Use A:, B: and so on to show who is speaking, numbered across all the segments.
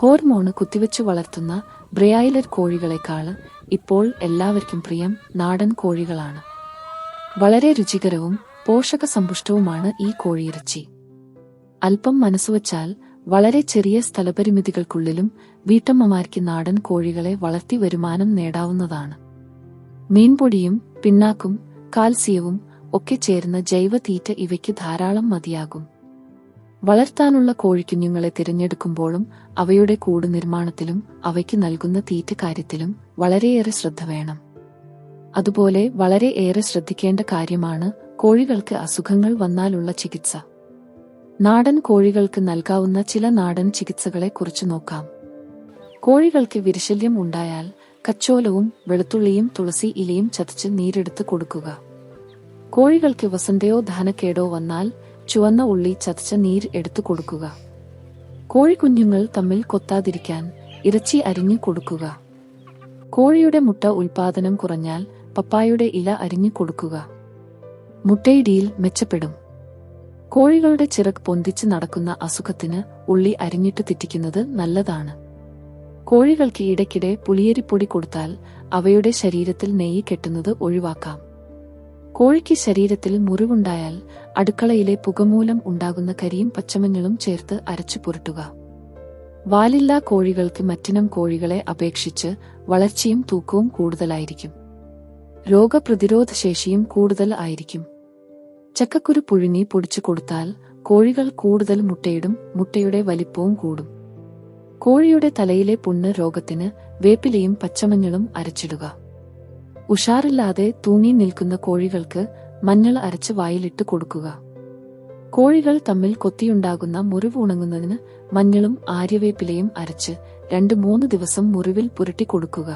A: Hormone കുത്തിവെച്ചു വളർത്തുന്ന broiler കോഴികളെക്കാൾ ഇപ്പോൾ എല്ലാവർക്കും പ്രിയം നാടൻ കോഴികളാണ്. വളരെ രുചികരവും പോഷകസമ്പുഷ്ടവുമാണ് ഈ കോഴിയിറച്ചി. അല്പം മനസ്സുവച്ചാൽ വളരെ ചെറിയ സ്ഥലപരിമിതികൾക്കുള്ളിലും വീട്ടമ്മമാർക്ക് നാടൻ കോഴികളെ വളർത്തി വരുമാനം നേടാവുന്നതാണ്. മീൻപൊടിയും പിണ്ണാക്കും കാൽസ്യവും ഒക്കെ ചേർന്ന ജൈവ തീറ്റ ഇവയ്ക്ക് ധാരാളം മതിയാകും. വളർത്താനുള്ള കോഴിക്കുഞ്ഞുങ്ങളെ തിരഞ്ഞെടുക്കുമ്പോഴും അവയുടെ കൂട് നിർമ്മാണത്തിലും അവയ്ക്ക് നൽകുന്ന തീറ്റ കാര്യത്തിലും വളരെയേറെ ശ്രദ്ധ വേണം. അതുപോലെ വളരെ ഏറെ ശ്രദ്ധിക്കേണ്ട കാര്യമാണ് കോഴികൾക്ക് അസുഖങ്ങൾ വന്നാലുള്ള ചികിത്സ. നാടൻ കോഴികൾക്ക് നൽകാവുന്ന ചില നാടൻ ചികിത്സകളെ കുറിച്ച് നോക്കാം. കോഴികൾക്ക് വിരശല്യം ഉണ്ടായാൽ കച്ചോലവും വെളുത്തുള്ളിയും തുളസി ഇലയും ചതച്ച് നീരെടുത്ത് കൊടുക്കുക. കോഴികൾക്ക് വസന്തയോ ദഹനക്കേടോ വന്നാൽ ചുവന്ന ഉള്ളി ചതച്ച നീര് എടുത്തു കൊടുക്കുക. കോഴിക്കുഞ്ഞുങ്ങൾ തമ്മിൽ കൊത്താതിരിക്കാൻ ഇറച്ചി അരിഞ്ഞു കൊടുക്കുക. കോഴിയുടെ മുട്ട ഉൽപാദനം കുറഞ്ഞാൽ പപ്പായയുടെ ഇല അരിഞ്ഞു കൊടുക്കുക. മുട്ടയിടിയിൽ മെച്ചപ്പെടും. കോഴികളുടെ ചിറക് പൊന്തിച്ച് നടക്കുന്ന അസുഖത്തിന് ഉള്ളി അരിഞ്ഞിട്ട് തിറ്റിക്കുന്നത് നല്ലതാണ്. കോഴികൾക്ക് ഇടയ്ക്കിടെ പുളിയരിപ്പൊടി കൊടുത്താൽ അവയുടെ ശരീരത്തിൽ നെയ്യ് കെട്ടുന്നത് ഒഴിവാക്കാം. കോഴിക്ക് ശരീരത്തിൽ മുറിവുണ്ടായാൽ അടുക്കളയിലെ പുകമൂലം ഉണ്ടാകുന്ന കരിയും പച്ചമഞ്ഞളും ചേർത്ത് അരച്ചു പുരട്ടുക. വാലില്ലാ കോഴികൾക്ക് മറ്റിനം കോഴികളെ അപേക്ഷിച്ച് വളർച്ചയും തൂക്കവും കൂടുതലായിരിക്കും. രോഗപ്രതിരോധ ശേഷിയും കൂടുതൽ ആയിരിക്കും. ചക്കക്കുരു പുഴുങ്ങി പൊടിച്ചു കൊടുത്താൽ കോഴികൾ കൂടുതൽ മുട്ടയിടും. മുട്ടയുടെ വലിപ്പവും കൂടും. കോഴിയുടെ തലയിലെ പുണ്ണ് രോഗത്തിന് വേപ്പിലയും പച്ചമഞ്ഞളും അരച്ചിടുക. ഉഷാറില്ലാതെ തൂങ്ങി നിൽക്കുന്ന കോഴികൾക്ക് മഞ്ഞൾ അരച്ച് വായിലിട്ട് കൊടുക്കുക. കോഴികൾ തമ്മിൽ കൊത്തിയുണ്ടാകുന്ന മുറിവ് ഉണങ്ങുന്നതിന് മഞ്ഞളും ആര്യവേപ്പിലയും അരച്ച് 2-3 ദിവസം മുറിവിൽ പുരട്ടി കൊടുക്കുക.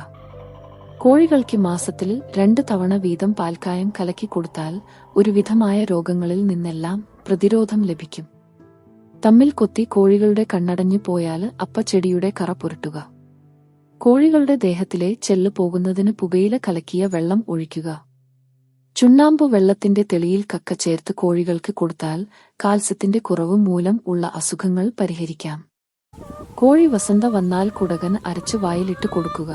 A: കോഴികൾക്ക് മാസത്തിൽ 2 തവണ വീതം പാൽക്കായം കലക്കി കൊടുത്താൽ ഒരുവിധമായ രോഗങ്ങളിൽ നിന്നെല്ലാം പ്രതിരോധം ലഭിക്കും. തമ്മിൽ കൊത്തി കോഴികളുടെ കണ്ണടഞ്ഞു പോയാൽ അപ്പച്ചെടിയുടെ കറ പുരട്ടുക. കോഴികളുടെ ദേഹത്തിലെ ചെല്ല് പോകുന്നതിന് പുകയില കലക്കിയ വെള്ളം ഒഴിക്കുക. ചുണ്ണാമ്പ് വെള്ളത്തിന്റെ തെളിയിൽ കക്ക ചേർത്ത് കോഴികൾക്ക് കൊടുത്താൽ കാൽസ്യത്തിന്റെ കുറവ് മൂലം ഉള്ള അസുഖങ്ങൾ പരിഹരിക്കാം. കോഴി വസന്ത വന്നാൽ കുടകൻ അരച്ച് വായിലിട്ട് കൊടുക്കുക.